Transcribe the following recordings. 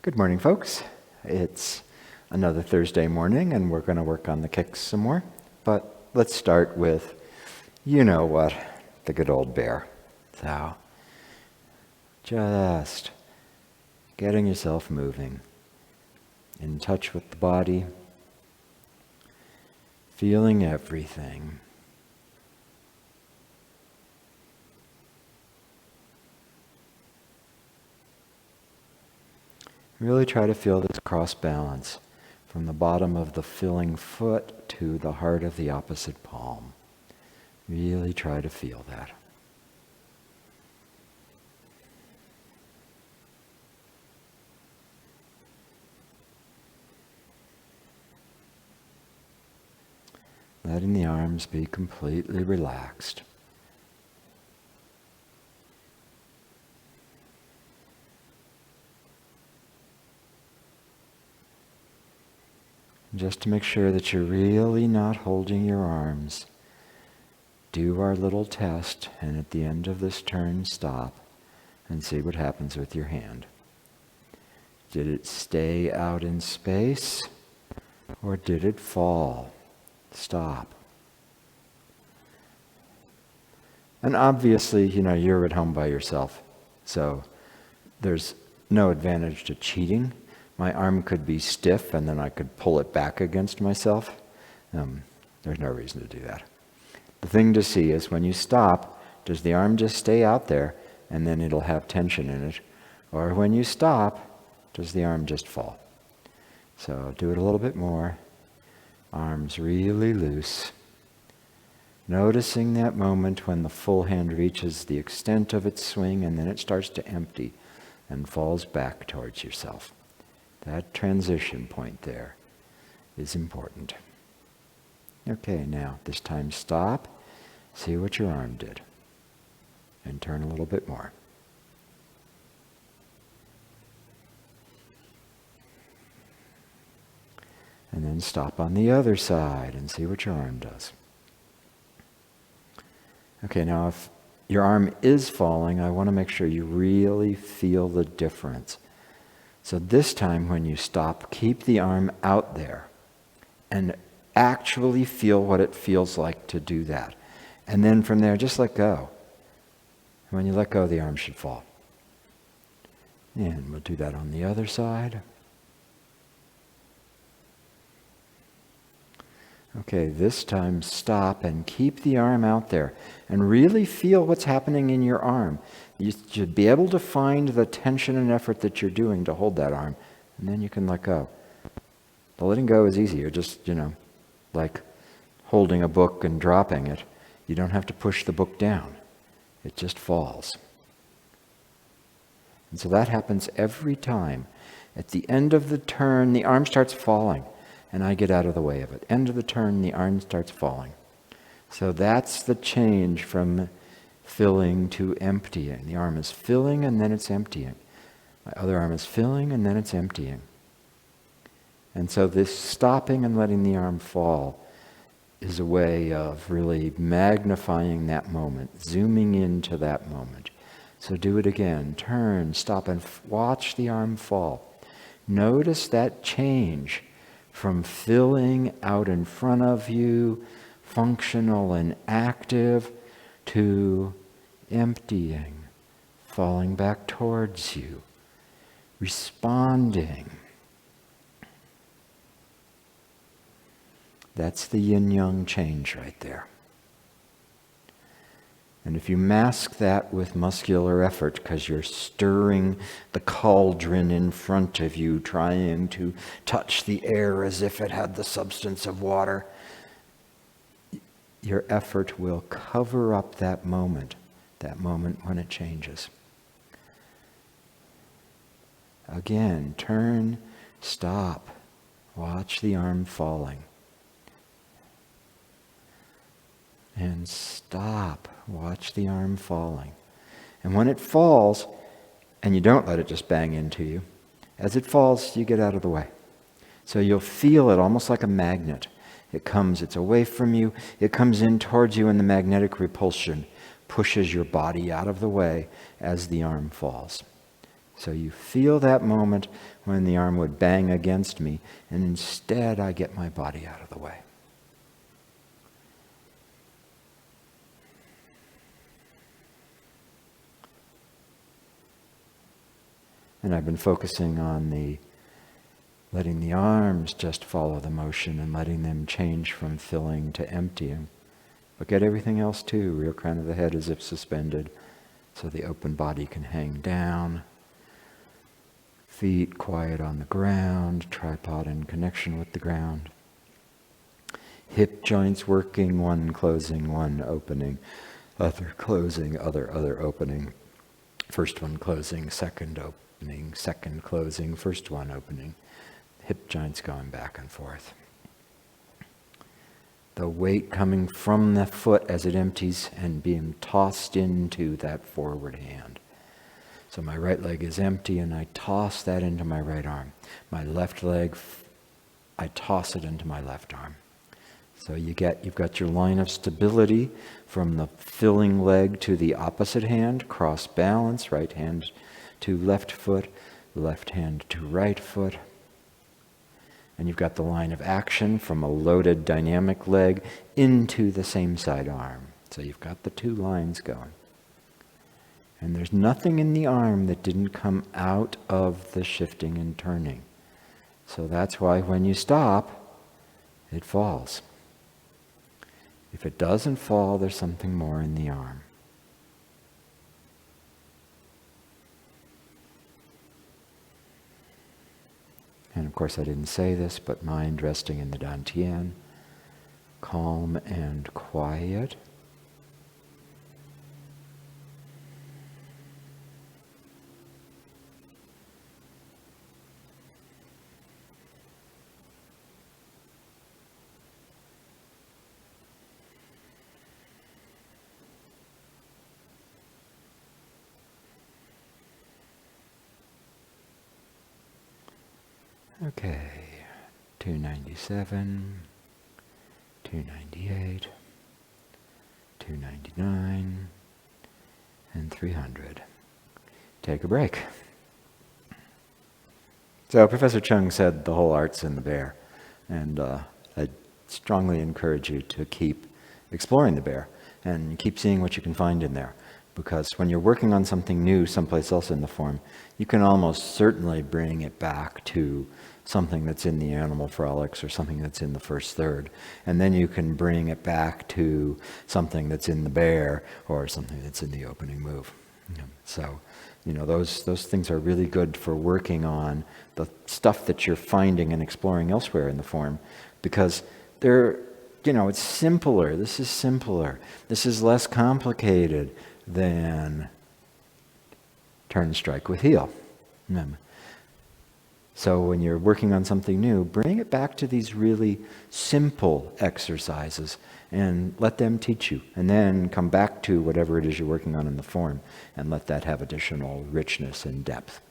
Good morning, folks. It's another Thursday morning, and we're going to work on the kicks some more. But let's start with, you know what, the good old bear. So, just getting yourself moving, in touch with the body, feeling everything. Really try to feel this cross balance from the bottom of the filling foot to the heart of the opposite palm. Really try to feel that. Letting the arms be completely relaxed. Just to make sure that you're really not holding your arms, do our little test, and at the end of this turn, stop and see what happens with your hand. Did it stay out in space, or did it fall? Stop. And obviously, you're at home by yourself, so there's no advantage to cheating. My arm could be stiff and then I could pull it back against myself. There's no reason to do that. The thing to see is when you stop, does the arm just stay out there and then it'll have tension in it? Or when you stop, does the arm just fall? So do it a little bit more. Arms really loose. Noticing that moment when the full hand reaches the extent of its swing and then it starts to empty and falls back towards yourself. That transition point there is important. Okay, now this time stop, see what your arm did, and turn a little bit more. And then stop on the other side and see what your arm does. Okay, now if your arm is falling, I want to make sure you really feel the difference. So this time when you stop, keep the arm out there and actually feel what it feels like to do that. And then from there, just let go. When you let go, the arm should fall. And we'll do that on the other side. Okay, this time stop and keep the arm out there and really feel what's happening in your arm. You should be able to find the tension and effort that you're doing to hold that arm, and then you can let go. The letting go is easy. You're just, like holding a book and dropping it. You don't have to push the book down. It just falls. And so that happens every time. At the end of the turn, the arm starts falling, and I get out of the way of it. End of the turn, the arm starts falling. So that's the change from filling to emptying. The arm is filling and then it's emptying. My other arm is filling and then it's emptying. And so this stopping and letting the arm fall is a way of really magnifying that moment, zooming into that moment. So do it again. Turn, stop, and watch the arm fall. Notice that change from filling out in front of you, functional and active, to emptying, falling back towards you, responding. That's the yin-yang change right there. And if you mask that with muscular effort because you're stirring the cauldron in front of you, trying to touch the air as if it had the substance of water, your effort will cover up that moment when it changes. Again, turn, stop, watch the arm falling. And stop, watch the arm falling. And when it falls, and you don't let it just bang into you, as it falls, you get out of the way. So you'll feel it almost like a magnet. It's away from you, it comes in towards you, and the magnetic repulsion pushes your body out of the way as the arm falls. So you feel that moment when the arm would bang against me, and instead I get my body out of the way. And I've been focusing on letting the arms just follow the motion and letting them change from filling to emptying. But get everything else too, real crown of the head as if suspended, so the open body can hang down. Feet quiet on the ground, tripod in connection with the ground. Hip joints working, one closing, one opening, other closing, other opening. First one closing, second opening, second closing, first one opening. Hip joints going back and forth. The weight coming from the foot as it empties and being tossed into that forward hand. So my right leg is empty and I toss that into my right arm. My left leg, I toss it into my left arm. So you've got your line of stability from the filling leg to the opposite hand, cross balance, right hand to left foot, left hand to right foot. And you've got the line of action from a loaded dynamic leg into the same side arm. So you've got the two lines going. And there's nothing in the arm that didn't come out of the shifting and turning. So that's why when you stop, it falls. If it doesn't fall, there's something more in the arm. And of course I didn't say this, but mind resting in the dantian, calm and quiet. Okay, 297, 298, 299, and 300. Take a break. So Professor Chung said the whole art's in the bear, and I strongly encourage you to keep exploring the bear and keep seeing what you can find in there. Because when you're working on something new someplace else in the form, you can almost certainly bring it back to something that's in the animal frolics or something that's in the first third. And then you can bring it back to something that's in the bear or something that's in the opening move. So, those things are really good for working on the stuff that you're finding and exploring elsewhere in the form, because it's simpler. This is simpler. This is less complicated than turn, strike with heel. So when you're working on something new, bring it back to these really simple exercises and let them teach you. And then come back to whatever it is you're working on in the form and let that have additional richness and depth.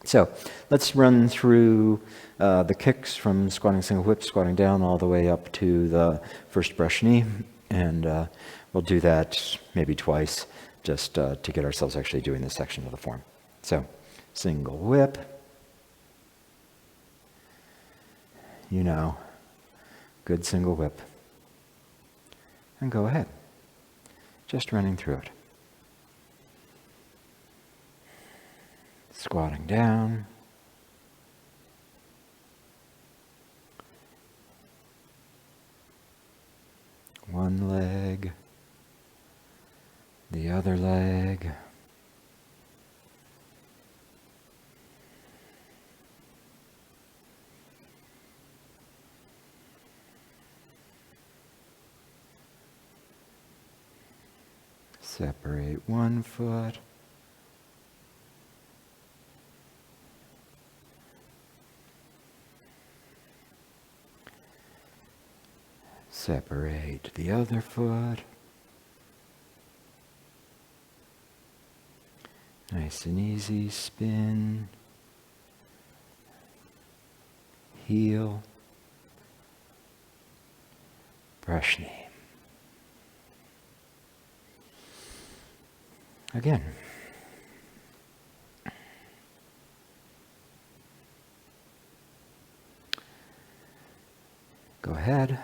So let's run through the kicks from squatting single whip, squatting down all the way up to the first brush knee. And we'll do that maybe twice just to get ourselves actually doing this section of the form. So single whip. Good single whip. And go ahead. Just running through it. Squatting down. One leg. The other leg. Separate one foot. Separate the other foot. Nice and easy, spin. Heel. Brush knee. Again. Go ahead.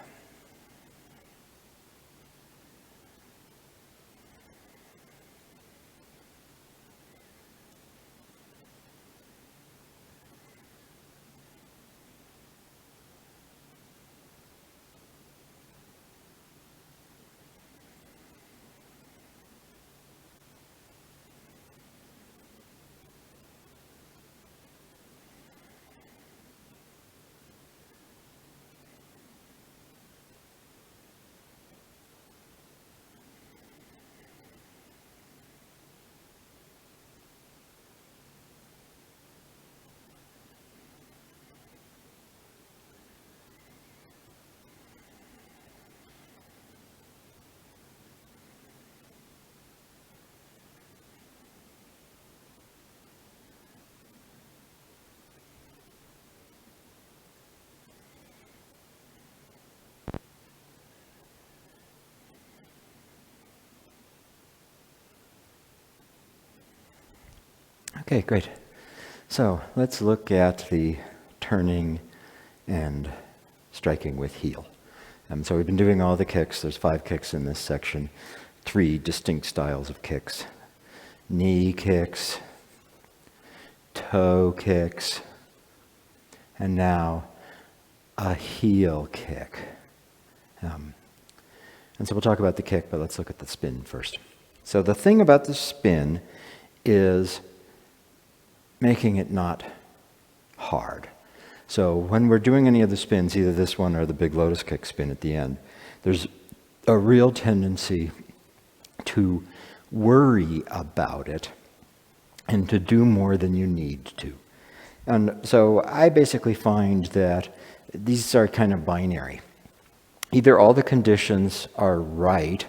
Okay, great. So let's look at the turning and striking with heel. So we've been doing all the kicks. There's 5 kicks in this section. 3 distinct styles of kicks. Knee kicks, toe kicks, and now a heel kick. And so we'll talk about the kick, but let's look at the spin first. So the thing about the spin is making it not hard. So when we're doing any of the spins, either this one or the big lotus kick spin at the end, there's a real tendency to worry about it and to do more than you need to. And so I basically find that these are kind of binary. Either all the conditions are right,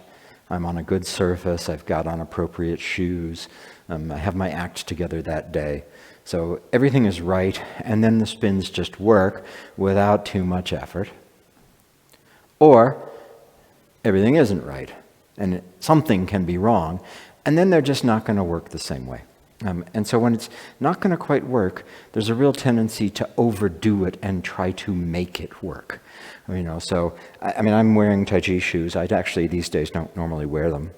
I'm on a good surface, I've got on appropriate shoes, I have my act together that day, so everything is right, and then the spins just work without too much effort. Or everything isn't right, and something can be wrong, and then they're just not going to work the same way. And so when it's not going to quite work, there's a real tendency to overdo it and try to make it work. So I'm wearing Tai Chi shoes. I actually these days don't normally wear them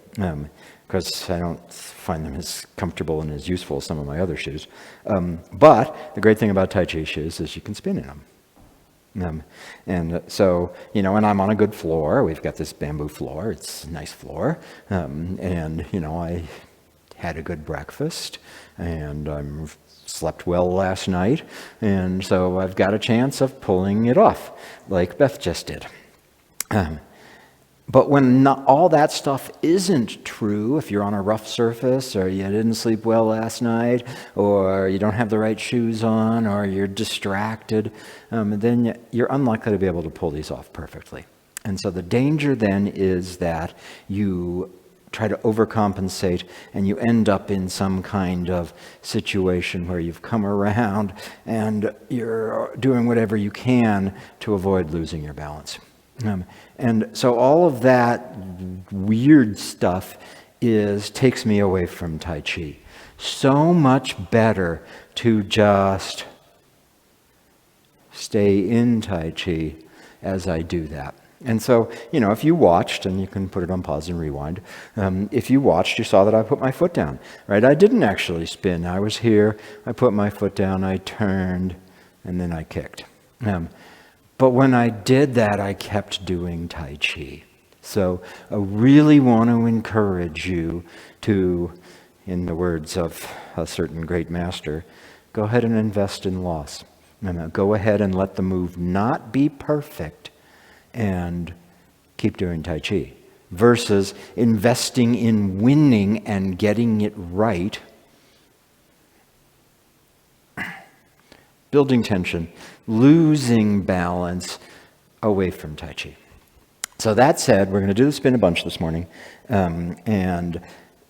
because I don't find them as comfortable and as useful as some of my other shoes. But the great thing about Tai Chi shoes is you can spin in them. And so, and I'm on a good floor. We've got this bamboo floor. It's a nice floor. I had a good breakfast, and I slept well last night, and so I've got a chance of pulling it off, like Beth just did. But when all that stuff isn't true, if you're on a rough surface, or you didn't sleep well last night, or you don't have the right shoes on, or you're distracted, then you're unlikely to be able to pull these off perfectly. And so the danger then is that you try to overcompensate, and you end up in some kind of situation where you've come around and you're doing whatever you can to avoid losing your balance. And so all of that weird stuff takes me away from Tai Chi. So much better to just stay in Tai Chi as I do that. And so, if you watched, and you can put it on pause and rewind, if you watched, you saw that I put my foot down, right? I didn't actually spin. I was here, I put my foot down, I turned, and then I kicked. But when I did that, I kept doing Tai Chi. So I really want to encourage you to, in the words of a certain great master, go ahead and invest in loss. Go ahead and let the move not be perfect, and keep doing Tai Chi, versus investing in winning and getting it right, building tension, losing balance away from Tai Chi. So that said, we're going to do the spin a bunch this morning, and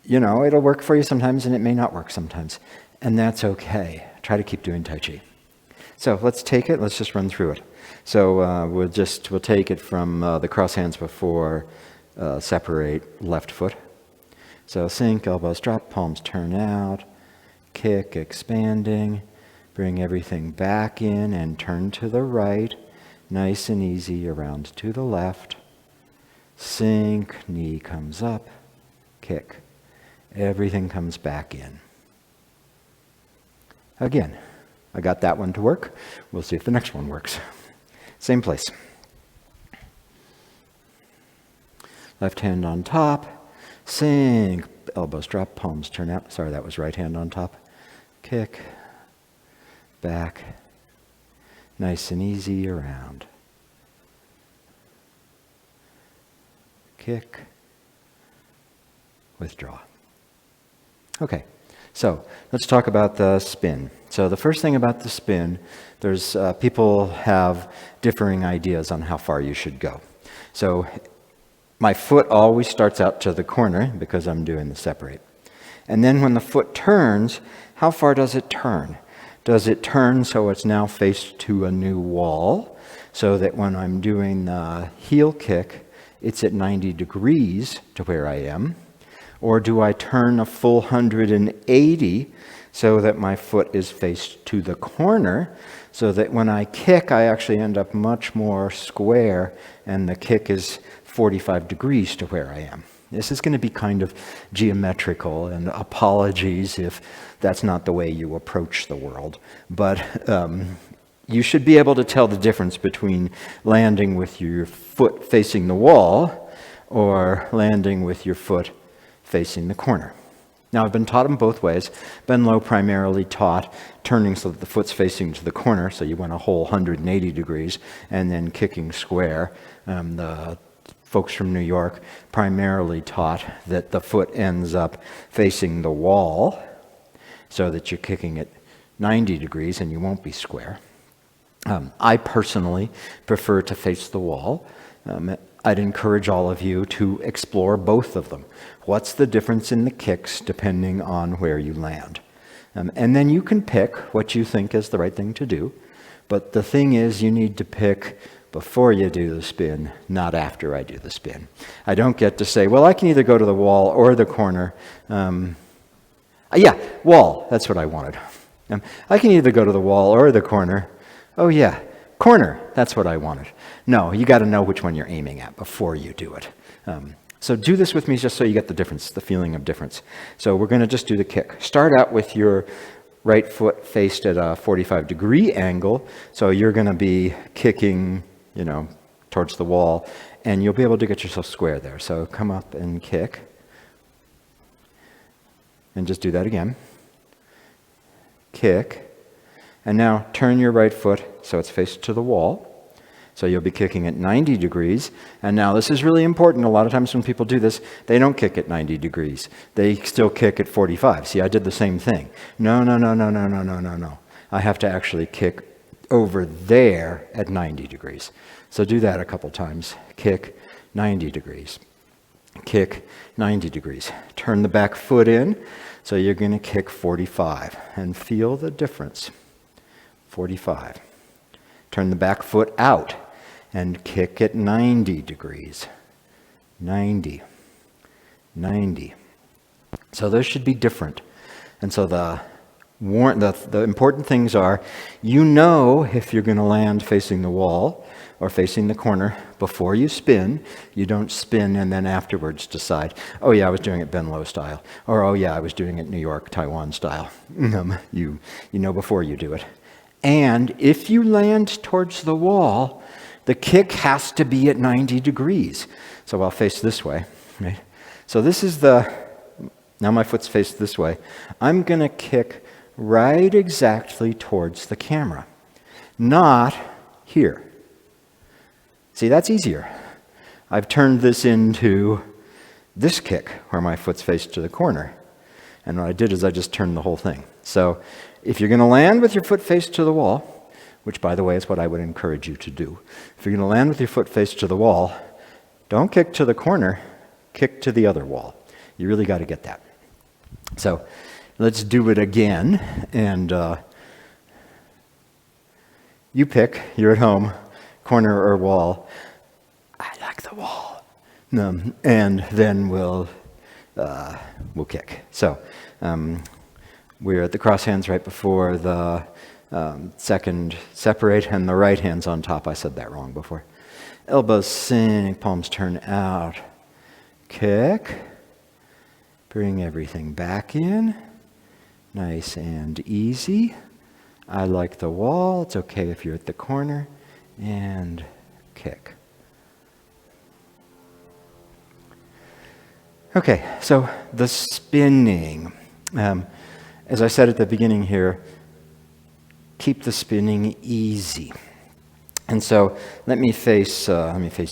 it'll work for you sometimes and it may not work sometimes, and that's okay. Try to keep doing Tai Chi. So let's take it, let's just run through it. So we'll take it from the cross hands before separate left foot. So sink, elbows drop, palms turn out, kick, expanding, bring everything back in and turn to the right, Nice and easy around to the left. Sink, knee comes up, kick. Everything comes back in. Again, I got that one to work. We'll see if the next one works. Same place. Left hand on top, sink, elbows drop, palms turn out. Sorry, that was right hand on top. Kick, back, nice and easy around. Kick, withdraw. Okay, so let's talk about the spin. So the first thing about the spin, there's people have differing ideas on how far you should go. So my foot always starts out to the corner because I'm doing the separate. And then when the foot turns, how far does it turn? Does it turn so it's now faced to a new wall, so that when I'm doing the heel kick, it's at 90 degrees to where I am? Or do I turn a full 180 so that my foot is faced to the corner, so that when I kick, I actually end up much more square and the kick is 45 degrees to where I am? This is going to be kind of geometrical, and apologies if that's not the way you approach the world. But you should be able to tell the difference between landing with your foot facing the wall or landing with your foot facing the corner. Now, I've been taught them both ways. Ben Lowe primarily taught turning so that the foot's facing to the corner, so you went a whole 180 degrees, and then kicking square. The folks from New York primarily taught that the foot ends up facing the wall, so that you're kicking at 90 degrees and you won't be square. I personally prefer to face the wall. I'd encourage all of you to explore both of them. What's the difference in the kicks depending on where you land? And then you can pick what you think is the right thing to do. But the thing is, you need to pick before you do the spin, not after I do the spin. I don't get to say, well, I can either go to the wall or the corner. Yeah, wall, that's what I wanted. I can either go to the wall or the corner. Oh yeah, corner, that's what I wanted. No, you got to know which one you're aiming at before you do it. So do this with me just so you get the difference, the feeling of difference. So we're going to just do the kick. Start out with your right foot faced at a 45-degree angle. So you're going to be kicking, towards the wall, and you'll be able to get yourself square there. So come up and kick. And just do that again. Kick. And now turn your right foot so it's faced to the wall. So you'll be kicking at 90 degrees. And now this is really important. A lot of times when people do this, they don't kick at 90 degrees. They still kick at 45. See, I did the same thing. No. I have to actually kick over there at 90 degrees. So do that a couple times. Kick 90 degrees. Kick 90 degrees. Turn the back foot in. So you're going to kick 45 and feel the difference. 45. Turn the back foot out and kick at 90 degrees. 90. So those should be different. And so the important things are, if you're going to land facing the wall or facing the corner before you spin. You don't spin and then afterwards decide, oh yeah, I was doing it Ben Lowe style, or oh yeah, I was doing it New York, Taiwan style. You know before you do it. And if you land towards the wall, the kick has to be at 90 degrees. So I'll face this way, right? So this is now my foot's faced this way. I'm going to kick right exactly towards the camera, not here. See, that's easier. I've turned this into this kick where my foot's faced to the corner. And what I did is I just turned the whole thing. So if you're going to land with your foot faced to the wall, which by the way is what I would encourage you to do. If you're going to land with your foot faced to the wall, don't kick to the corner, kick to the other wall. You really got to get that. So let's do it again. And you pick, you're at home, corner or wall. I like the wall. And then we'll kick. So we're at the cross hands right before the Second, separate, and the right hand's on top. I said that wrong before. Elbows sink, palms turn out. Kick. Bring everything back in. Nice and easy. I like the wall. It's okay if you're at the corner. And kick. Okay, so the spinning. As I said at the beginning here, keep the spinning easy. And so let me face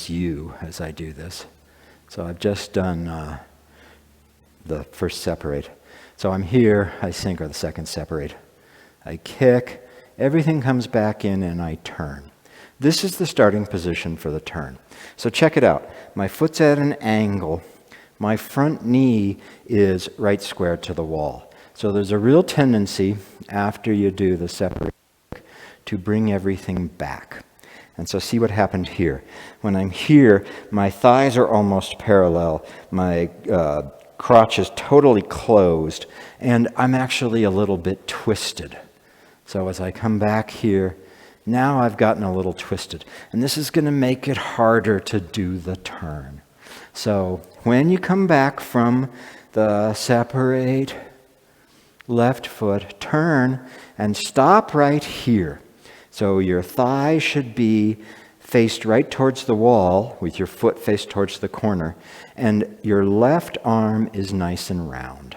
you as I do this. So I've just done the first separate. So I'm here, I sink, or the second separate. I kick, everything comes back in, and I turn. This is the starting position for the turn. So check it out. My foot's at an angle. My front knee is right square to the wall. So there's a real tendency after you do the separate to bring everything back. And so see what happened here. When I'm here, my thighs are almost parallel. My crotch is totally closed, and I'm actually a little bit twisted. So as I come back here, now I've gotten a little twisted. And this is going to make it harder to do the turn. So when you come back from the separate left foot, turn and stop right here. So your thigh should be faced right towards the wall with your foot faced towards the corner, and your left arm is nice and round.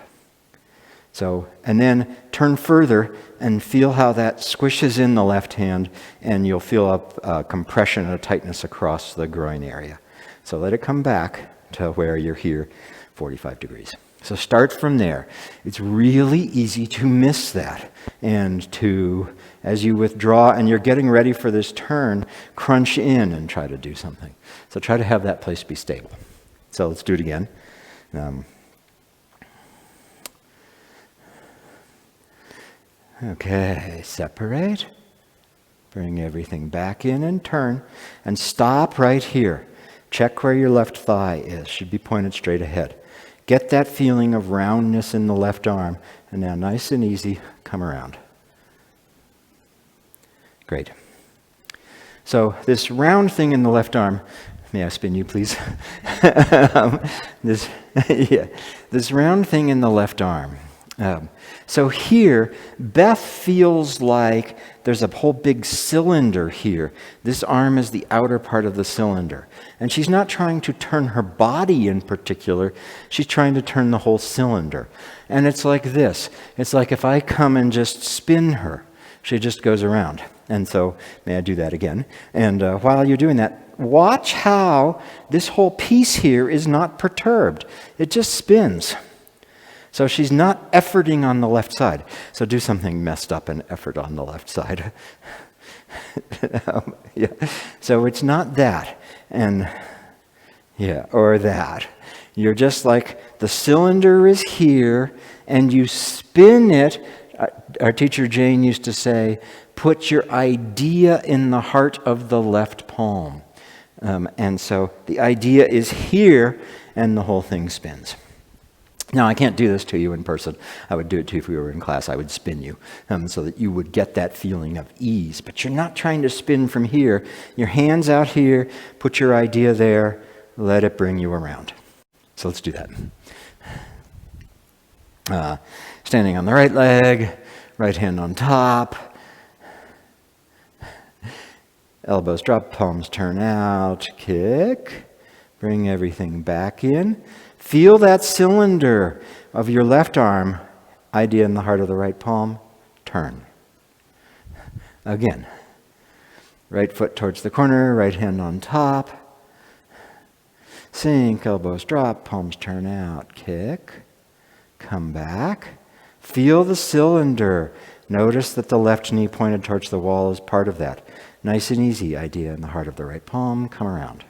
So, and then turn further and feel how that squishes in the left hand, and you'll feel a compression and a tightness across the groin area. So let it come back to where you're here, 45 degrees. So start from there. It's really easy to miss that, and to, as you withdraw and you're getting ready for this turn, crunch in and try to do something. So try to have that place be stable. So let's do it again. Okay, separate. Bring everything back in and turn. And stop right here. Check where your left thigh is. Should be pointed straight ahead. Get that feeling of roundness in the left arm. And now nice and easy, come around. Great. So this round thing in the left arm, may I spin you please? This round thing in the left arm. So here, Beth feels like there's a whole big cylinder here. This arm is the outer part of the cylinder. And she's not trying to turn her body in particular. She's trying to turn the whole cylinder. And it's like this. It's like if I come and just spin her, she just goes around. And so, may I do that again? And while you're doing that, watch how this whole piece here is not perturbed. It just spins. So she's not efforting on the left side. So do something messed up and effort on the left side. Yeah. So it's not that. And yeah, or that. You're just like the cylinder is here and you spin it. Our teacher Jane used to say, put your idea in the heart of the left palm. And so the idea is here and the whole thing spins. Now, I can't do this to you in person. I would do it to you if we were in class. I would spin you so that you would get that feeling of ease. But you're not trying to spin from here. Your hand's out here. Put your idea there. Let it bring you around. So let's do that. Standing on the right leg, right hand on top. Elbows drop, palms turn out. Kick. Bring everything back in. Feel that cylinder of your left arm, idea in the heart of the right palm, turn. Again, right foot towards the corner, right hand on top. Sink, elbows drop, palms turn out, kick, come back. Feel the cylinder. Notice that the left knee pointed towards the wall is part of that. Nice and easy, idea in the heart of the right palm, come around.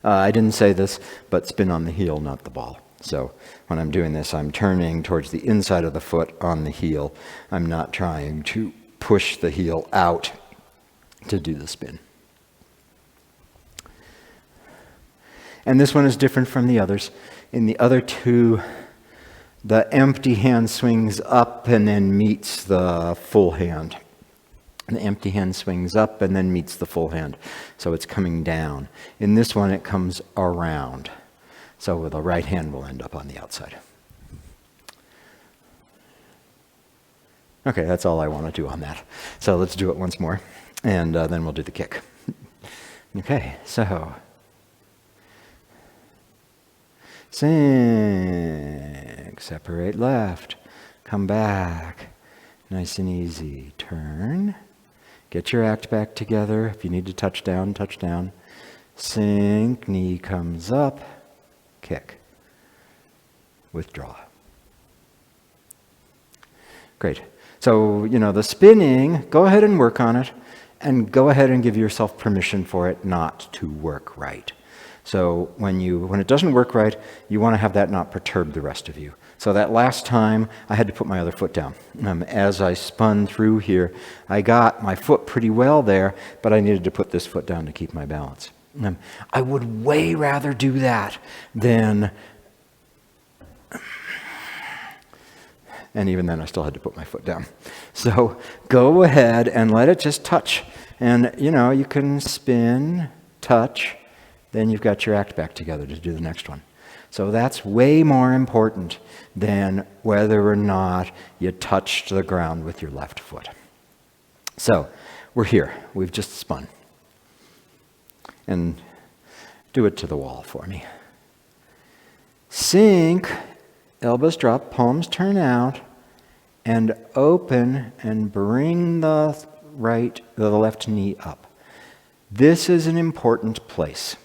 I didn't say this, but spin on the heel, not the ball. So when I'm doing this, I'm turning towards the inside of the foot on the heel. I'm not trying to push the heel out to do the spin. And this one is different from the others. In the other two The empty hand swings up and then meets the full hand. And the empty hand swings up and then meets the full hand. So it's coming down. In this one, it comes around. So the right hand will end up on the outside. Okay, that's all I want to do on that. So let's do it once more, and then we'll do the kick. Okay, so sink, separate left, come back, nice and easy, turn, get your act back together. If you need to touch down, sink, knee comes up, kick, withdraw. Great. So, the spinning, go ahead and work on it, and go ahead and give yourself permission for it not to work right. So when it doesn't work right, you want to have that not perturb the rest of you. So that last time, I had to put my other foot down. As I spun through here, I got my foot pretty well there, but I needed to put this foot down to keep my balance. I would way rather do that than... And even then, I still had to put my foot down. So go ahead and let it just touch. And, you can spin, touch, then you've got your act back together to do the next one. So that's way more important than whether or not you touched the ground with your left foot. So we're here. We've just spun. And do it to the wall for me. Sink. Elbows drop, palms turn out, and open and bring the left knee up. This is an important place.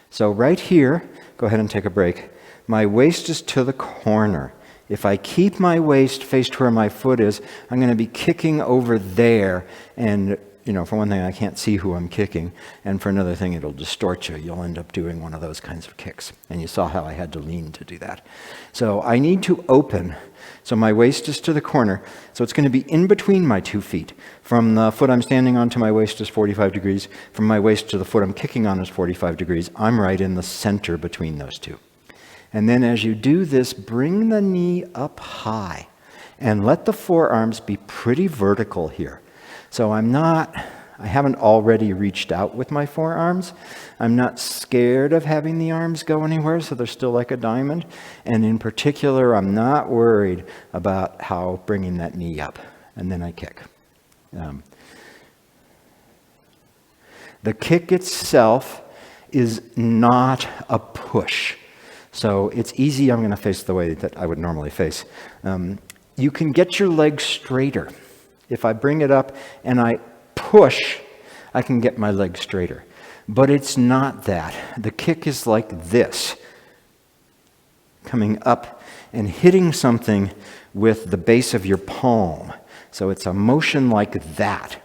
So right here, go ahead and take a break. My waist is to the corner. If I keep my waist faced where my foot is, I'm going to be kicking over there, and for one thing, I can't see who I'm kicking, and for another thing, it'll distort you. You'll end up doing one of those kinds of kicks, and you saw how I had to lean to do that. So I need to open, so my waist is to the corner, so it's going to be in between my 2 feet. From the foot I'm standing on to my waist is 45 degrees. From my waist to the foot I'm kicking on is 45 degrees. I'm right in the center between those two. And then as you do this, bring the knee up high, and let the forearms be pretty vertical here. So I haven't already reached out with my forearms. I'm not scared of having the arms go anywhere, so they're still like a diamond. And in particular, I'm not worried about how bringing that knee up. And then I kick. The kick itself is not a push. So it's easy. I'm going to face the way that I would normally face. You can get your legs straighter. If I bring it up and I push, I can get my leg straighter. But it's not that. The kick is like this, coming up and hitting something with the base of your palm. So it's a motion like that.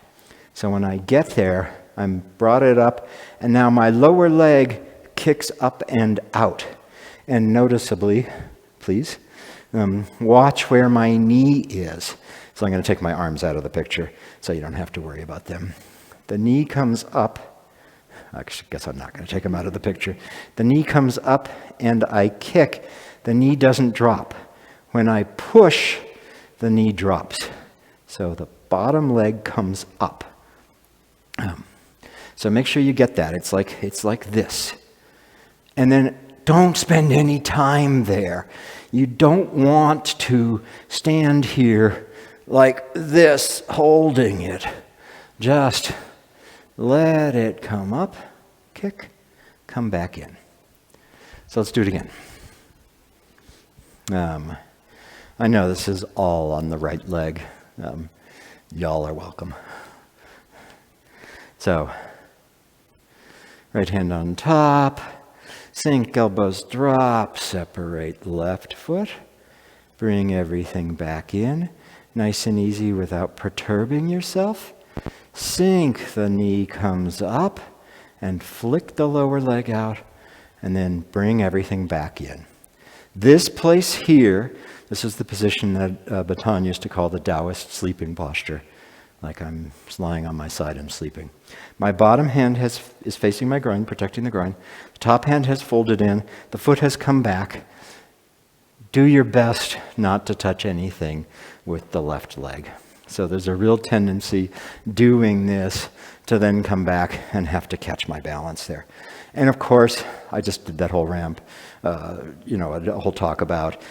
So when I get there, I'm brought it up, and now my lower leg kicks up and out. And noticeably, please, watch where my knee is. So I'm going to take my arms out of the picture so you don't have to worry about them. The knee comes up. I guess I'm not going to take them out of the picture. The knee comes up and I kick. The knee doesn't drop. When I push, the knee drops. So the bottom leg comes up. So make sure you get that. It's like this. And then don't spend any time there. You don't want to stand here like this, holding it. Just let it come up, kick, come back in. So let's do it again. I know this is all on the right leg. Y'all are welcome. So, right hand on top, sink, elbows drop, separate left foot, bring everything back in. Nice and easy without perturbing yourself. Sink, the knee comes up, and flick the lower leg out, and then bring everything back in. This place here, this is the position that Batan used to call the Taoist sleeping posture. Like I'm lying on my side and sleeping. My bottom hand is facing my groin, protecting the groin. The top hand has folded in. The foot has come back. do your best not to touch anything with the left leg. So there's a real tendency doing this to then come back and have to catch my balance there. And of course, I just did that whole ramp, a whole talk about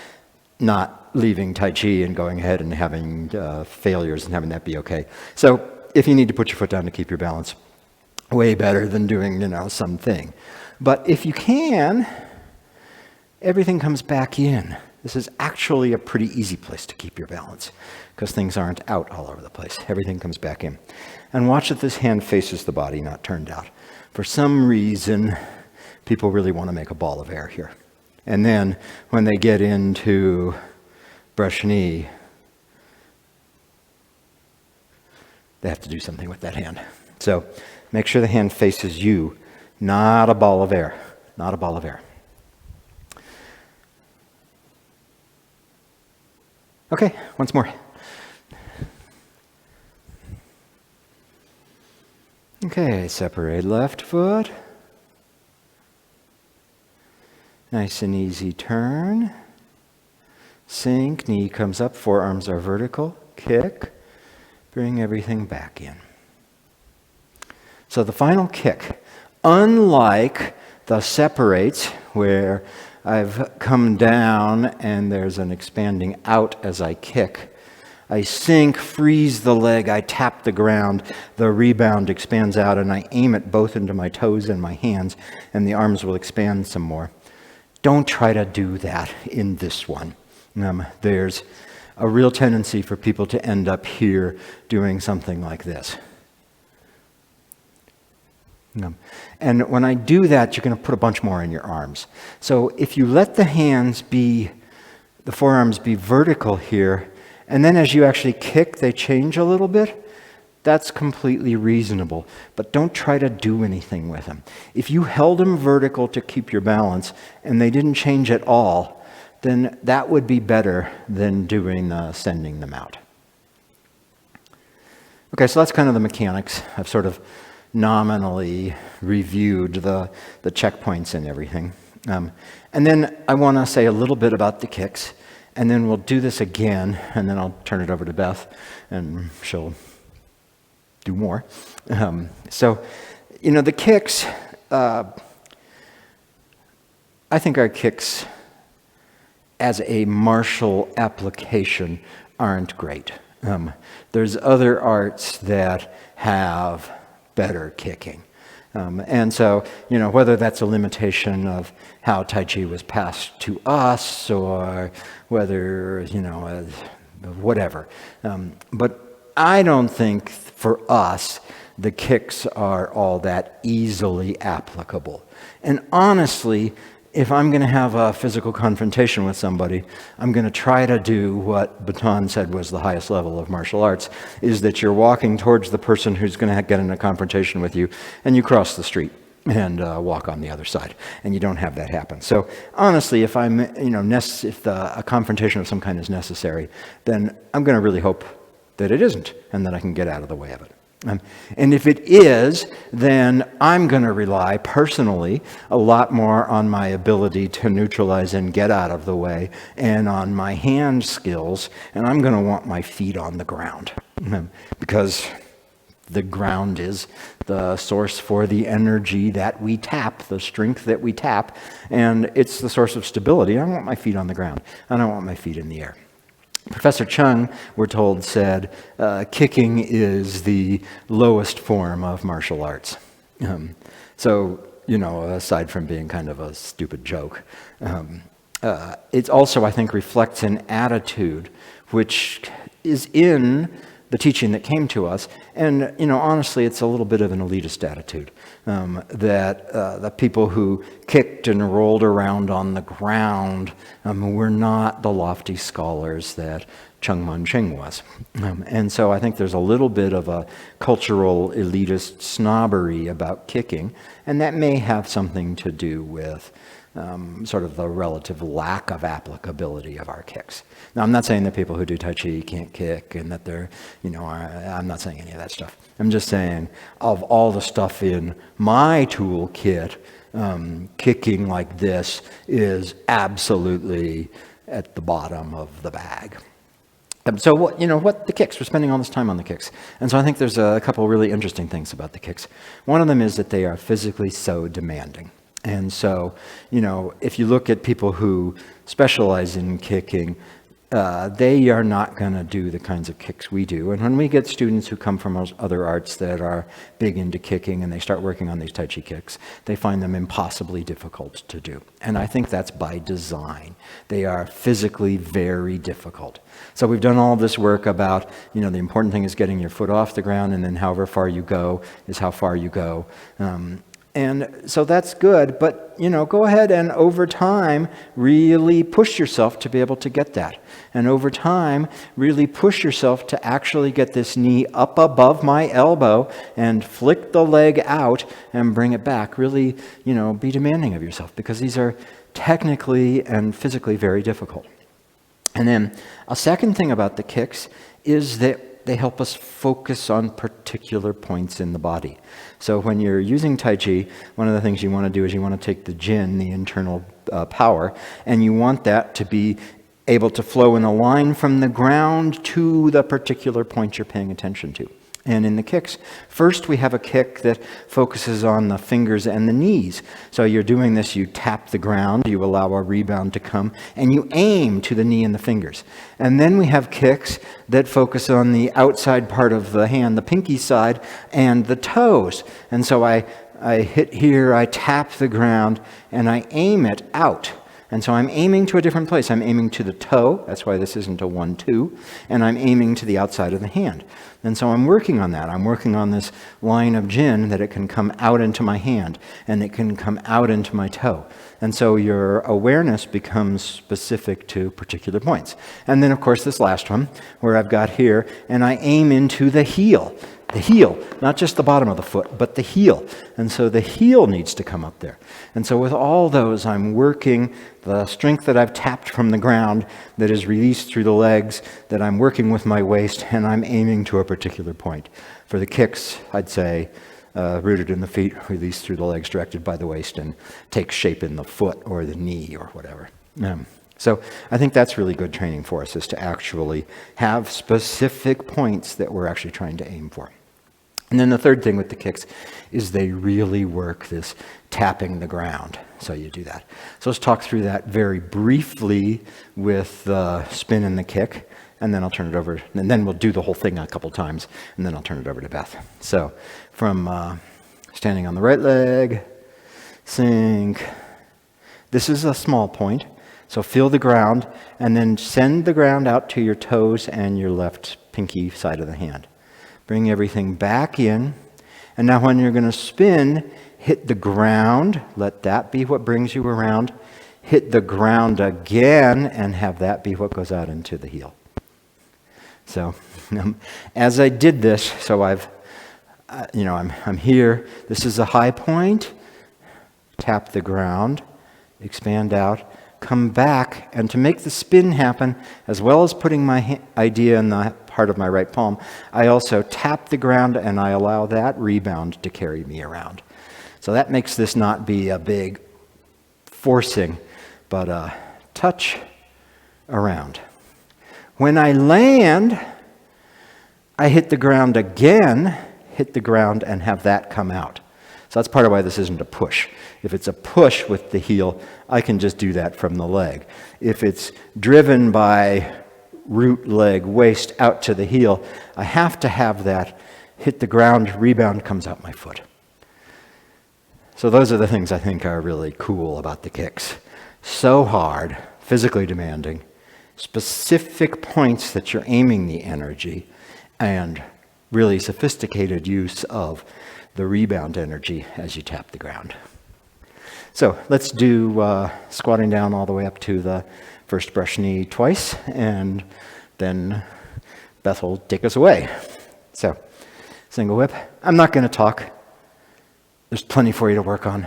not leaving Tai Chi and going ahead and having failures and having that be okay. So if you need to put your foot down to keep your balance, way better than doing, something. But if you can, everything comes back in. This is actually a pretty easy place to keep your balance because things aren't out all over the place. Everything comes back in. And watch that this hand faces the body, not turned out. For some reason, people really want to make a ball of air here. And then when they get into brush knee, they have to do something with that hand. So make sure the hand faces you, not a ball of air, not a ball of air. Okay, once more. Okay, separate left foot. Nice and easy turn. Sink, knee comes up, forearms are vertical. Kick, bring everything back in. So the final kick, unlike the separates where I've come down and there's an expanding out as I kick, I sink, freeze the leg, I tap the ground, the rebound expands out, and I aim it both into my toes and my hands, and the arms will expand some more. Don't try to do that in this one. There's a real tendency for people to end up here doing something like this. And when I do that, you're going to put a bunch more in your arms. So if you let the forearms be vertical here, and then as you actually kick, they change a little bit, that's completely reasonable. But don't try to do anything with them. If you held them vertical to keep your balance, and they didn't change at all, then that would be better than doing sending them out. Okay, so that's kind of the mechanics. I've sort of nominally reviewed the checkpoints and everything. And then I want to say a little bit about the kicks, and then we'll do this again, and then I'll turn it over to Beth, and she'll do more. The kicks, I think our kicks as a martial application aren't great. There's other arts that have better kicking. And so, whether that's a limitation of how Tai Chi was passed to us or whether, whatever. But I don't think for us the kicks are all that easily applicable. And honestly, if I'm going to have a physical confrontation with somebody, I'm going to try to do what Baton said was the highest level of martial arts, is that you're walking towards the person who's going to get in a confrontation with you, and you cross the street and walk on the other side, and you don't have that happen. So honestly, if a confrontation of some kind is necessary, then I'm going to really hope that it isn't, and that I can get out of the way of it. And if it is, then I'm going to rely personally a lot more on my ability to neutralize and get out of the way and on my hand skills, and I'm going to want my feet on the ground because the ground is the source for the energy that we tap, the strength that we tap, and it's the source of stability. I want my feet on the ground. I don't want my feet in the air. Professor Chung, we're told, said, kicking is the lowest form of martial arts. Aside from being kind of a stupid joke, it also, I think, reflects an attitude which is in the teaching that came to us. And, honestly, it's a little bit of an elitist attitude, that the people who kicked and rolled around on the ground were not the lofty scholars that Chung Man-ching was. And so I think there's a little bit of a cultural elitist snobbery about kicking, and that may have something to do with sort of the relative lack of applicability of our kicks. Now, I'm not saying that people who do Tai Chi can't kick and that they're, I'm not saying any of that stuff. I'm just saying of all the stuff in my toolkit, kicking like this is absolutely at the bottom of the bag. So what the kicks, we're spending all this time on the kicks. And so I think there's a couple really interesting things about the kicks. One of them is that they are physically so demanding. And so, if you look at people who specialize in kicking, they are not going to do the kinds of kicks we do. And when we get students who come from other arts that are big into kicking and they start working on these Tai Chi kicks, they find them impossibly difficult to do. And I think that's by design. They are physically very difficult. So we've done all this work about, the important thing is getting your foot off the ground, and then however far you go is how far you go. And so that's good, but, go ahead and over time really push yourself to be able to get that. And over time, really push yourself to actually get this knee up above my elbow and flick the leg out and bring it back. Really, be demanding of yourself, because these are technically and physically very difficult. And then a second thing about the kicks is that they help us focus on particular points in the body. So when you're using Tai Chi, one of the things you want to do is you want to take the Jin, the internal power, and you want that to be able to flow in a line from the ground to the particular point you're paying attention to. And in the kicks, first we have a kick that focuses on the fingers and the knees. So you're doing this, you tap the ground, you allow a rebound to come, and you aim to the knee and the fingers. And then we have kicks that focus on the outside part of the hand, the pinky side, and the toes. And so I hit here, I tap the ground, and I aim it out. And so I'm aiming to a different place. I'm aiming to the toe. That's why this isn't a 1-2. And I'm aiming to the outside of the hand. And so I'm working on that. I'm working on this line of Jin that it can come out into my hand and it can come out into my toe. And so your awareness becomes specific to particular points. And then, of course, this last one where I've got here, and I aim into the heel. The heel, not just the bottom of the foot, but the heel. And so the heel needs to come up there. And so with all those, I'm working the strength that I've tapped from the ground that is released through the legs, that I'm working with my waist, and I'm aiming to a particular point. For the kicks, I'd say rooted in the feet, released through the legs, directed by the waist, and take shape in the foot or the knee or whatever. So I think that's really good training for us, is to actually have specific points that we're actually trying to aim for. And then the third thing with the kicks is they really work this tapping the ground. So you do that. So let's talk through that very briefly with the spin and the kick, and then I'll turn it over, and then we'll do the whole thing a couple times, and then I'll turn it over to Beth. So from standing on the right leg, sink. This is a small point. So feel the ground, and then send the ground out to your toes and your left pinky side of the hand. Bring everything back in. And now when you're going to spin, hit the ground. Let that be what brings you around. Hit the ground again, and have that be what goes out into the heel. So as I did this, so I'm here. This is a high point. Tap the ground. Expand out. Come back, and to make the spin happen, as well as putting my idea in the part of my right palm, I also tap the ground and I allow that rebound to carry me around. So that makes this not be a big forcing, but a touch around. When I land, I hit the ground again, hit the ground and have that come out. So that's part of why this isn't a push. If it's a push with the heel, I can just do that from the leg. If it's driven by root, leg, waist out to the heel, I have to have that hit the ground, rebound comes out my foot. So those are the things I think are really cool about the kicks. So hard, physically demanding, specific points that you're aiming the energy, and really sophisticated use of the rebound energy as you tap the ground. So let's do squatting down all the way up to the first brush knee twice, and then Beth will take us away. So, single whip. I'm not going to talk. There's plenty for you to work on.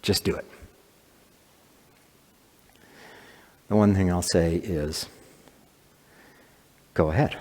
Just do it. The one thing I'll say is, go ahead.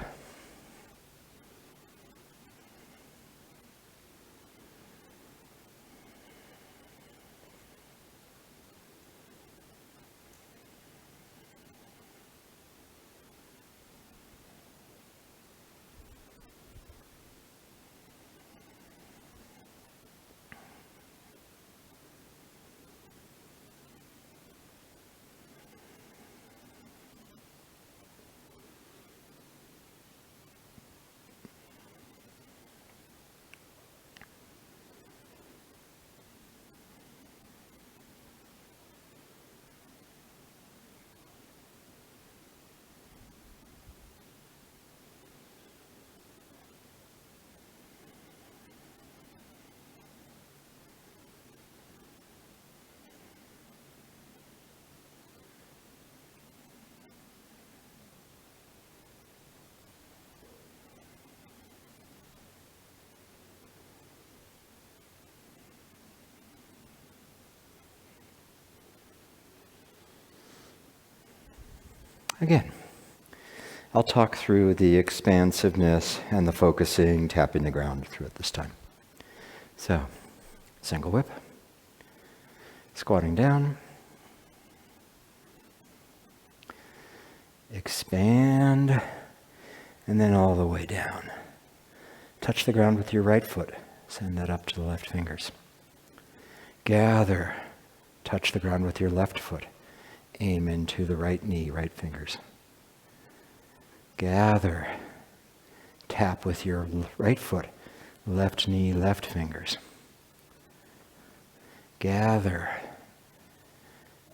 Again, I'll talk through the expansiveness and the focusing, tapping the ground through it this time. So, single whip, squatting down, expand, and then all the way down. Touch the ground with your right foot. Send that up to the left fingers. Gather. Touch the ground with your left foot. Aim into the right knee, right fingers. Gather. Tap with your right foot. Left knee, left fingers. Gather.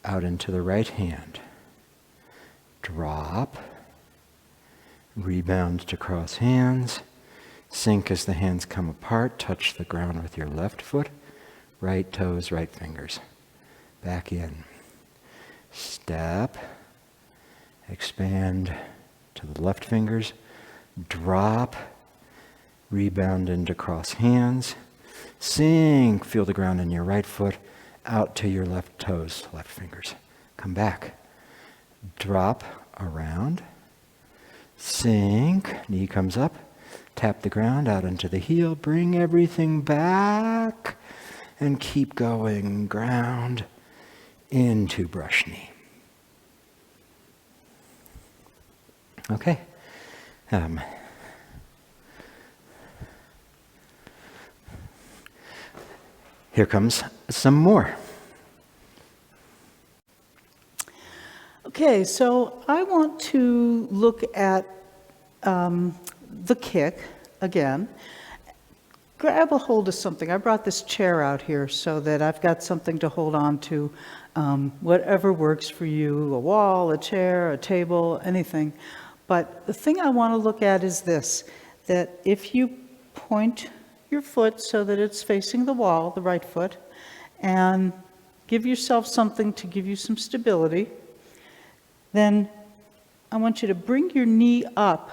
Out into the right hand. Drop. Rebound to cross hands. Sink as the hands come apart. Touch the ground with your left foot. Right toes, right fingers. Back in. Step. Expand to the left fingers. Drop. Rebound into cross hands. Sink. Feel the ground in your right foot. Out to your left toes, left fingers. Come back. Drop around. Sink. Knee comes up. Tap the ground out into the heel. Bring everything back. And keep going. Ground into brush knee. Okay. Here comes some more. Okay, so I want to look at the kick again. Grab a hold of something. I brought this chair out here so that I've got something to hold on to, whatever works for you, a wall, a chair, a table, anything. But the thing I want to look at is this, that if you point your foot so that it's facing the wall, the right foot, and give yourself something to give you some stability, then I want you to bring your knee up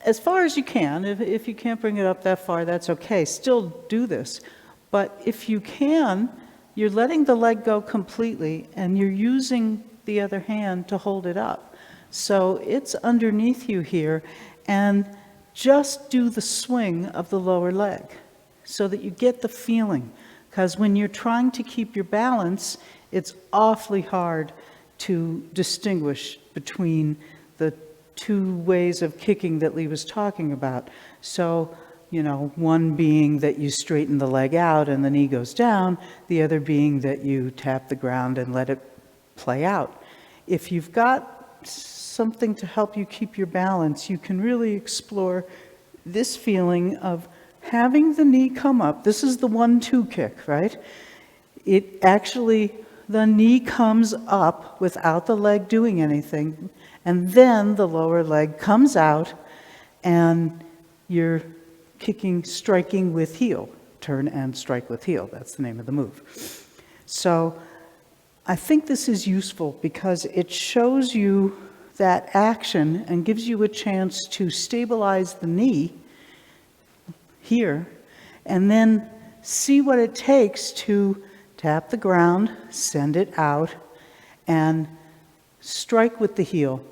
as far as you can. If you can't bring it up that far, that's okay. Still do this. But if you can, you're letting the leg go completely, and you're using the other hand to hold it up. So it's underneath you here, and just do the swing of the lower leg so that you get the feeling. Because when you're trying to keep your balance, it's awfully hard to distinguish between the two ways of kicking that Lee was talking about. So, one being that you straighten the leg out and the knee goes down, the other being that you tap the ground and let it play out. If you've got something to help you keep your balance, you can really explore this feeling of having the knee come up. This is the 1-2 kick, right? It actually, the knee comes up without the leg doing anything, and then the lower leg comes out, and you're kicking, striking with heel. Turn and strike with heel. That's the name of the move. So I think this is useful because it shows you that action and gives you a chance to stabilize the knee here, and then see what it takes to tap the ground, send it out, and strike with the heel.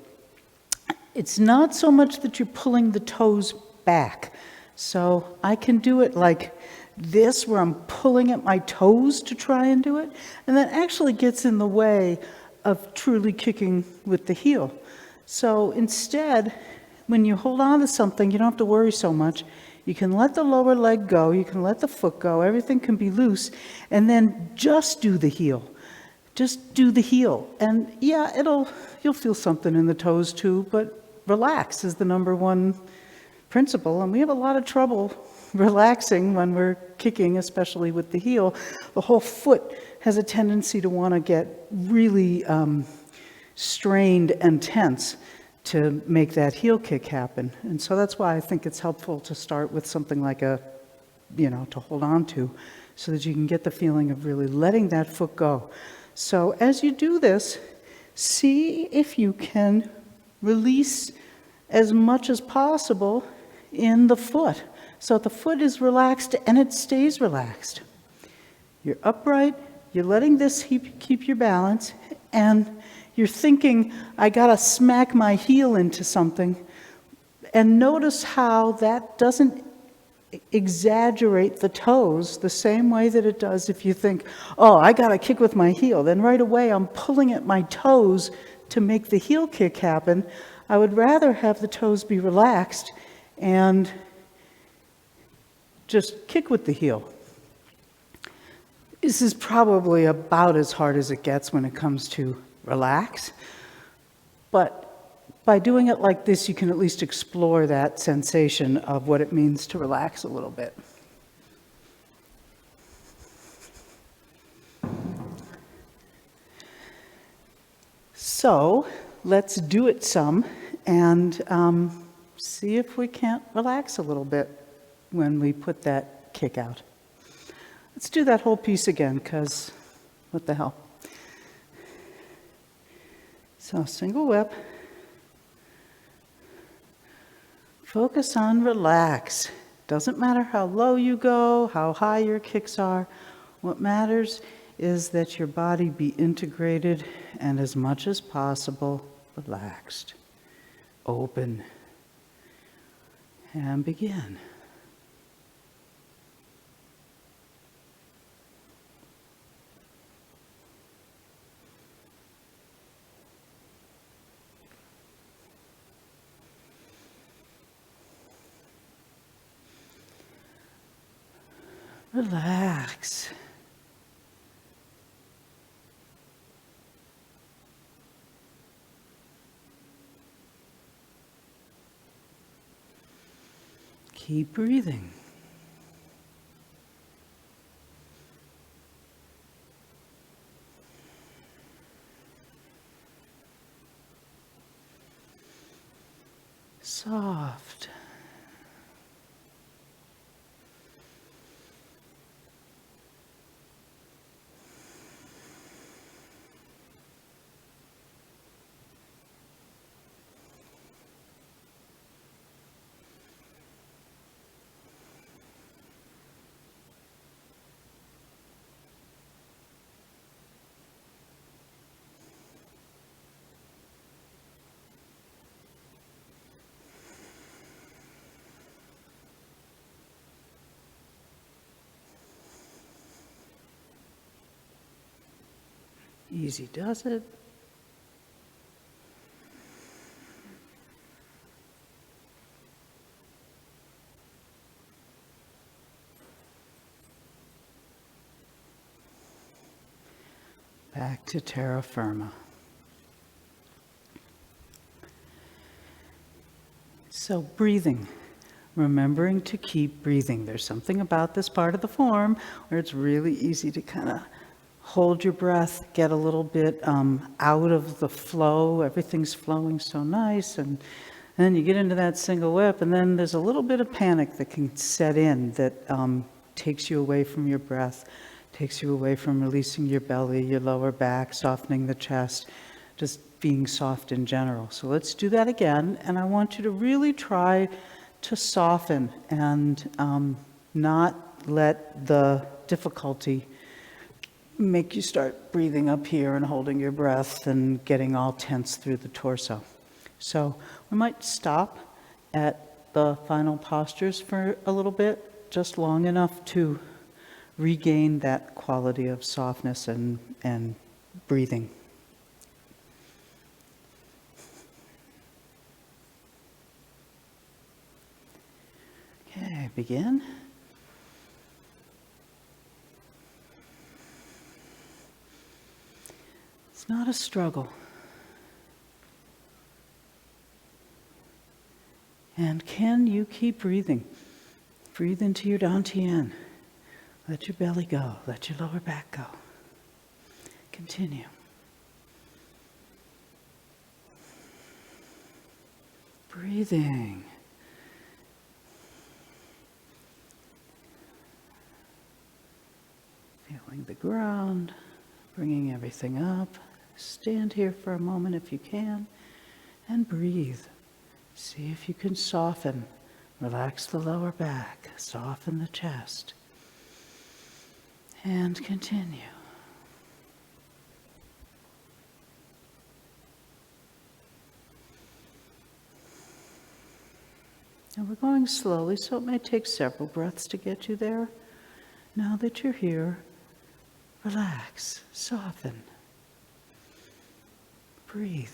It's not so much that you're pulling the toes back. So I can do it like this, where I'm pulling at my toes to try and do it, and that actually gets in the way of truly kicking with the heel. So instead, when you hold on to something, you don't have to worry so much. You can let the lower leg go, you can let the foot go, everything can be loose, and then just do the heel. Just do the heel. And yeah, you'll feel something in the toes too, but relax is the number one principle, and we have a lot of trouble relaxing when we're kicking, especially with the heel. The whole foot has a tendency to want to get really strained and tense to make that heel kick happen. And so that's why I think it's helpful to start with something like to hold on to, so that you can get the feeling of really letting that foot go. So as you do this, see if you can release as much as possible in the foot. So the foot is relaxed and it stays relaxed. You're upright, you're letting this keep your balance, and you're thinking, I gotta smack my heel into something, and notice how that doesn't exaggerate the toes the same way that it does if you think, oh, I gotta kick with my heel. Then right away I'm pulling at my toes to make the heel kick happen. I would rather have the toes be relaxed and just kick with the heel. This is probably about as hard as it gets when it comes to relax, but by doing it like this, you can at least explore that sensation of what it means to relax a little bit. So let's do it some and see if we can't relax a little bit when we put that kick out. Let's do that whole piece again, because what the hell. So single whip. Focus on relax. Doesn't matter how low you go, how high your kicks are. What matters is that your body be integrated and as much as possible relaxed. Open. And begin. Relax. Keep breathing. Soft. Easy does it. Back to terra firma. So breathing, remembering to keep breathing. There's something about this part of the form where it's really easy to kind of hold your breath, get a little bit out of the flow. Everything's flowing so nice, and then you get into that single whip, and then there's a little bit of panic that can set in that takes you away from your breath, takes you away from releasing your belly, your lower back, softening the chest, just being soft in general. So let's do that again, and I want you to really try to soften and not let the difficulty make you start breathing up here and holding your breath and getting all tense through the torso. So we might stop at the final postures for a little bit, just long enough to regain that quality of softness and breathing. Okay, begin. It's not a struggle. And can you keep breathing? Breathe into your dantian. Let your belly go. Let your lower back go. Continue. Breathing. Feeling the ground, bringing everything up. Stand here for a moment if you can, and breathe. See if you can soften. Relax the lower back, soften the chest, and continue. And we're going slowly, so it may take several breaths to get you there. Now that you're here, relax, soften, breathe,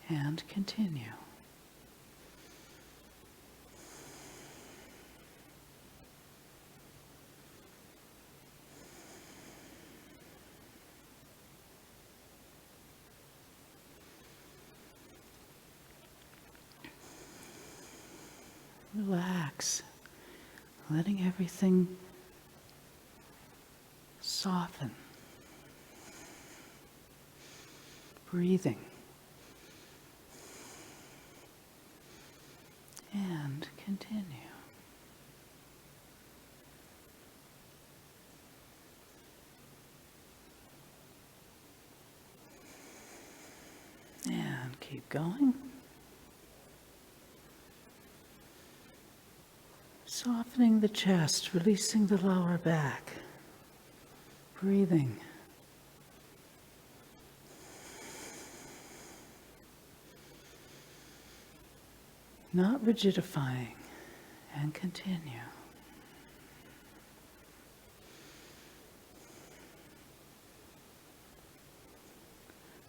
and continue. Relax, letting everything soften, breathing, and continue. And keep going. Softening the chest, releasing the lower back, breathing. Not rigidifying, and continue.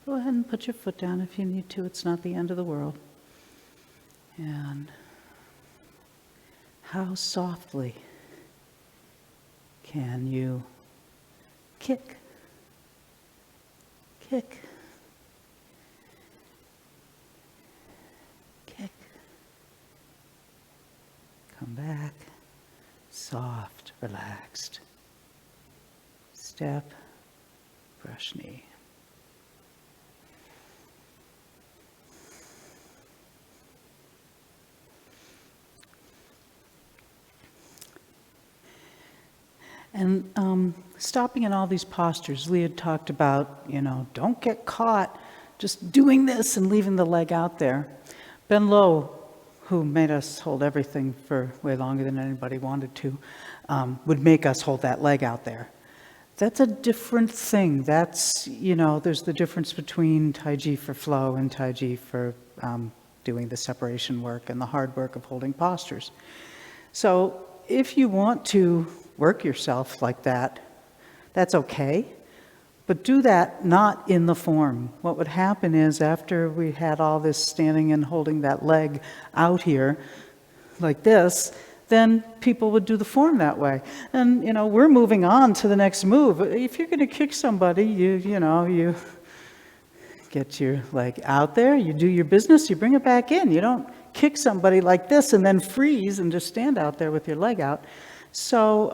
Go ahead and put your foot down if you need to. It's not the end of the world. And how softly can you kick, kick, kick, come back, soft, relaxed, step, brush knee. And stopping in all these postures, Lee had talked about, don't get caught just doing this and leaving the leg out there. Ben Lowe, who made us hold everything for way longer than anybody wanted to, would make us hold that leg out there. That's a different thing. That's, there's the difference between Tai Chi for flow and Tai Chi for doing the separation work and the hard work of holding postures. So if you want to work yourself like that, that's okay. But do that not in the form. What would happen is after we had all this standing and holding that leg out here like this, then people would do the form that way. And, we're moving on to the next move. If you're going to kick somebody, you get your leg out there, you do your business, you bring it back in. You don't kick somebody like this and then freeze and just stand out there with your leg out. So,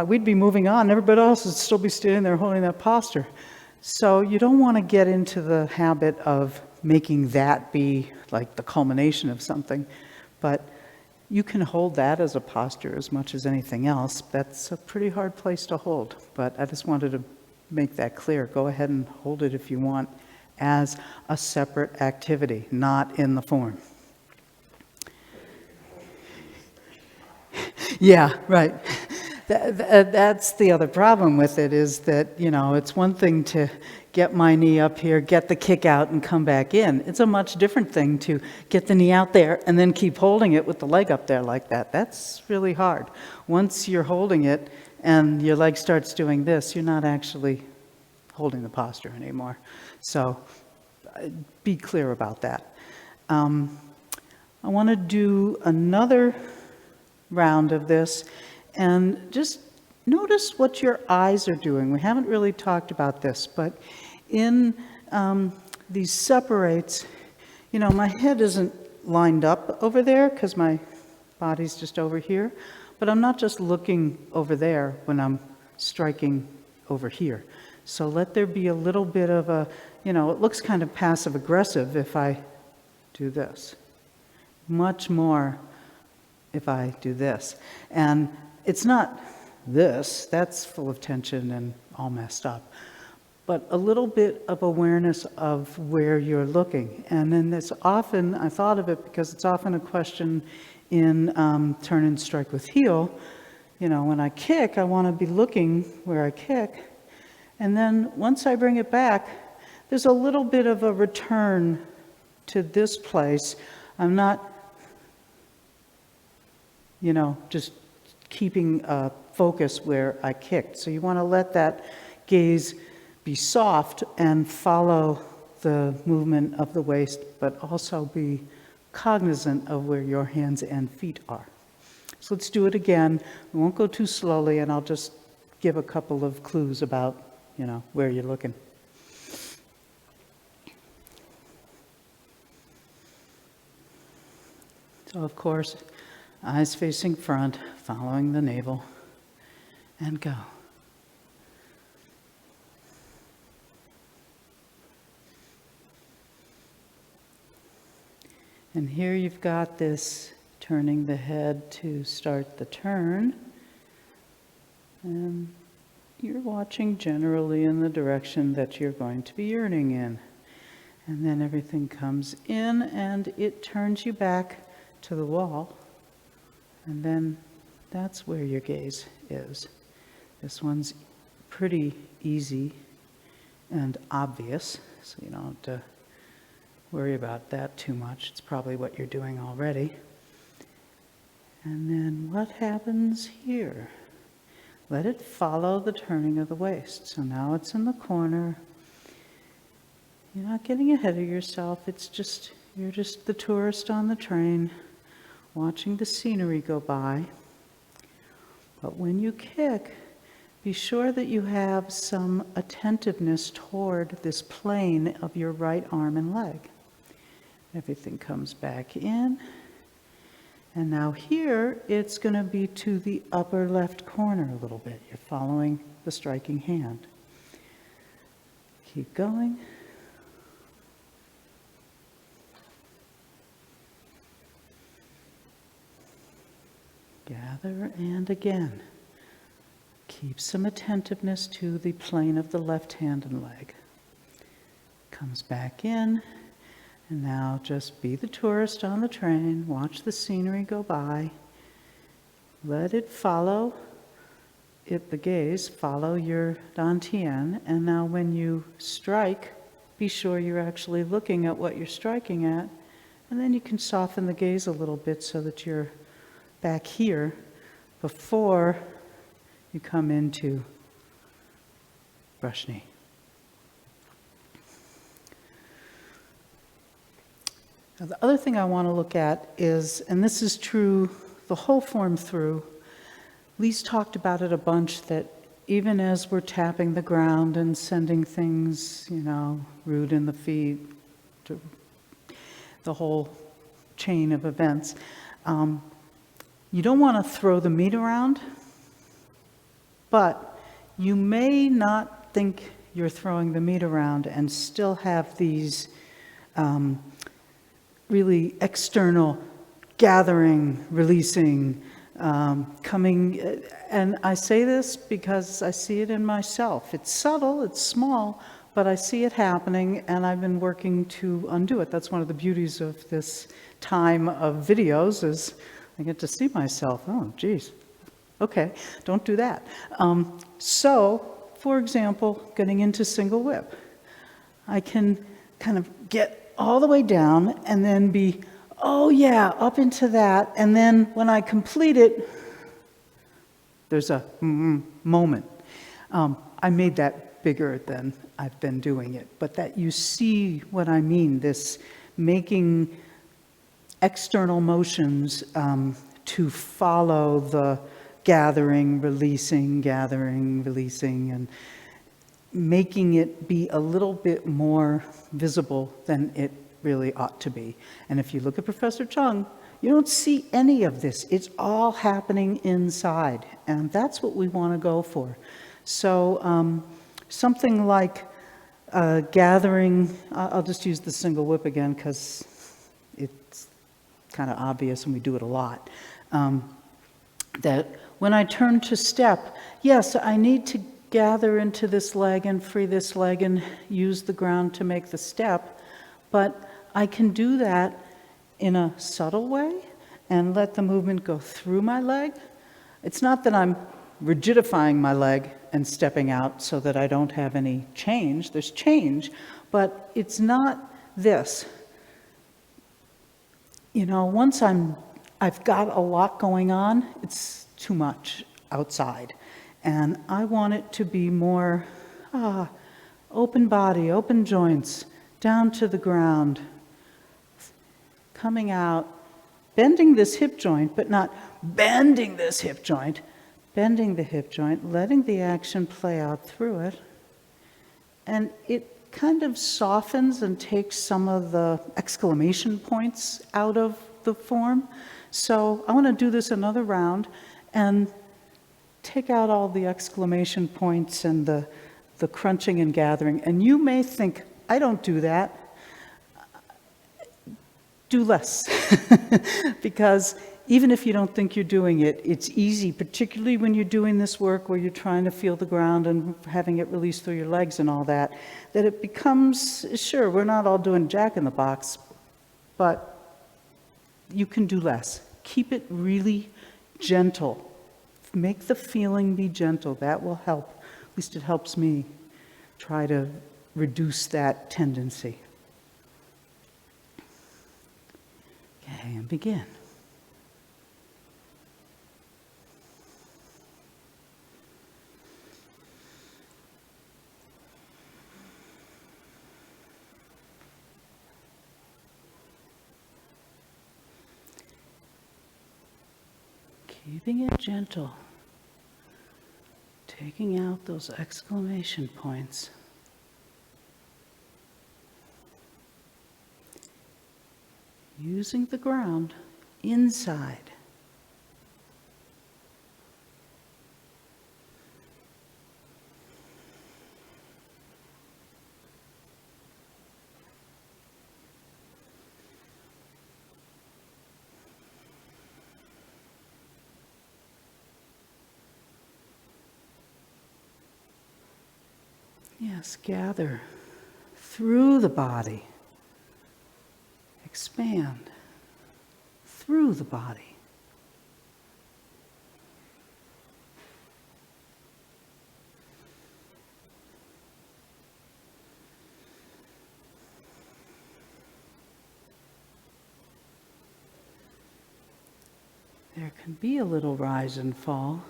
we'd be moving on. Everybody else would still be standing there holding that posture. So you don't want to get into the habit of making that be like the culmination of something. But you can hold that as a posture as much as anything else. That's a pretty hard place to hold. But I just wanted to make that clear. Go ahead and hold it if you want as a separate activity, not in the form. Yeah, right. That's the other problem with it is that, it's one thing to get my knee up here, get the kick out and come back in. It's a much different thing to get the knee out there and then keep holding it with the leg up there like that. That's really hard. Once you're holding it and your leg starts doing this, you're not actually holding the posture anymore. So be clear about that. I want to do another round of this and just notice what your eyes are doing. We haven't really talked about this, but in these separates, my head isn't lined up over there because my body's just over here, but I'm not just looking over there when I'm striking over here. So let there be a little bit of a, it looks kind of passive aggressive if I do this. Much more if I do this. And it's not this, that's full of tension and all messed up, but a little bit of awareness of where you're looking. And then it's often, I thought of it because it's often a question in turn and strike with heel. When I kick, I want to be looking where I kick. And then once I bring it back, there's a little bit of a return to this place. I'm not, just keeping focus where I kicked. So you want to let that gaze be soft and follow the movement of the waist, but also be cognizant of where your hands and feet are. So let's do it again. We won't go too slowly, and I'll just give a couple of clues about, where you're looking. So, of course, eyes facing front, following the navel, and go. And here you've got this turning the head to start the turn. And you're watching generally in the direction that you're going to be yearning in. And then everything comes in and it turns you back to the wall. And then that's where your gaze is. This one's pretty easy and obvious, so you don't have to worry about that too much. It's probably what you're doing already. And then what happens here? Let it follow the turning of the waist. So now it's in the corner. You're not getting ahead of yourself. You're just the tourist on the train, watching the scenery go by. But when you kick, be sure that you have some attentiveness toward this plane of your right arm and leg. Everything comes back in. And now here, it's going to be to the upper left corner a little bit. You're following the striking hand. Keep going. Gather and again. Keep some attentiveness to the plane of the left hand and leg. Comes back in. And now just be the tourist on the train, watch the scenery go by, let it follow, the gaze, follow your dantian, and now when you strike, be sure you're actually looking at what you're striking at, and then you can soften the gaze a little bit so that you're back here before you come into brush knee. Now, the other thing I want to look at is, and this is true the whole form through, Lee's talked about it a bunch, that even as we're tapping the ground and sending things, root in the feet, to the whole chain of events, you don't want to throw the meat around, but you may not think you're throwing the meat around and still have these really external gathering, releasing, coming. And I say this because I see it in myself. It's subtle, it's small, but I see it happening, and I've been working to undo it. That's one of the beauties of this time of videos, is I get to see myself. Oh, geez. Okay, don't do that. So, for example, getting into single whip, I can kind of get all the way down and then be, oh yeah, up into that. And then when I complete it, there's a moment. I made that bigger than I've been doing it, but that you see what I mean, this making external motions to follow the gathering, releasing, and making it be a little bit more visible than it really ought to be. And if you look at Professor Chung, you don't see any of this. It's all happening inside, and that's what we want to go for. So something like gathering, I'll just use the single whip again because it's kind of obvious and we do it a lot. That when I turn to step, yes, I need to gather into this leg and free this leg and use the ground to make the step, but I can do that in a subtle way and let the movement go through my leg. It's not that I'm rigidifying my leg and stepping out so that I don't have any change. There's change, but it's not this. Once I've got a lot going on, it's too much outside. And I want it to be more open body, open joints, down to the ground, coming out, bending this hip joint, but not bending this hip joint, bending the hip joint, letting the action play out through it. And it kind of softens and takes some of the exclamation points out of the form. So I want to do this another round and take out all the exclamation points and the crunching and gathering. And you may think, I don't do that. Do less. Because even if you don't think you're doing it, it's easy, particularly when you're doing this work where you're trying to feel the ground and having it release through your legs and all that, that it becomes, sure, we're not all doing Jack in the Box, but you can do less. Keep it really gentle. Make the feeling be gentle. That will help. At least it helps me try to reduce that tendency. Okay, and begin. Keeping it gentle, taking out those exclamation points. Using the ground inside. Yes, gather through the body. Expand through the body. There can be a little rise and fall,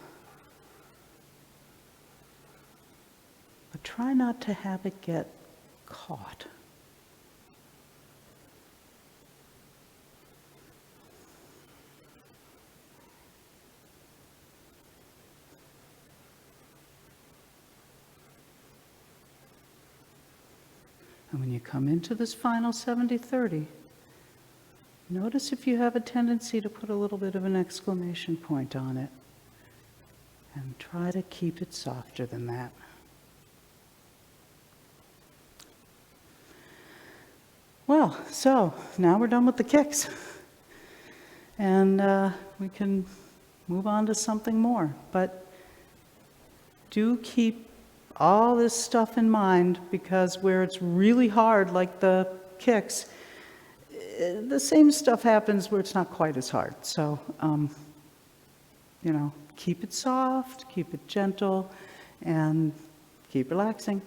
but try not to have it get caught. And when you come into this final 70-30, notice if you have a tendency to put a little bit of an exclamation point on it. And try to keep it softer than that. Well, so now we're done with the kicks. And we can move on to something more. But do keep all this stuff in mind, because where it's really hard, like the kicks, the same stuff happens where it's not quite as hard. So, keep it soft, keep it gentle, and keep relaxing.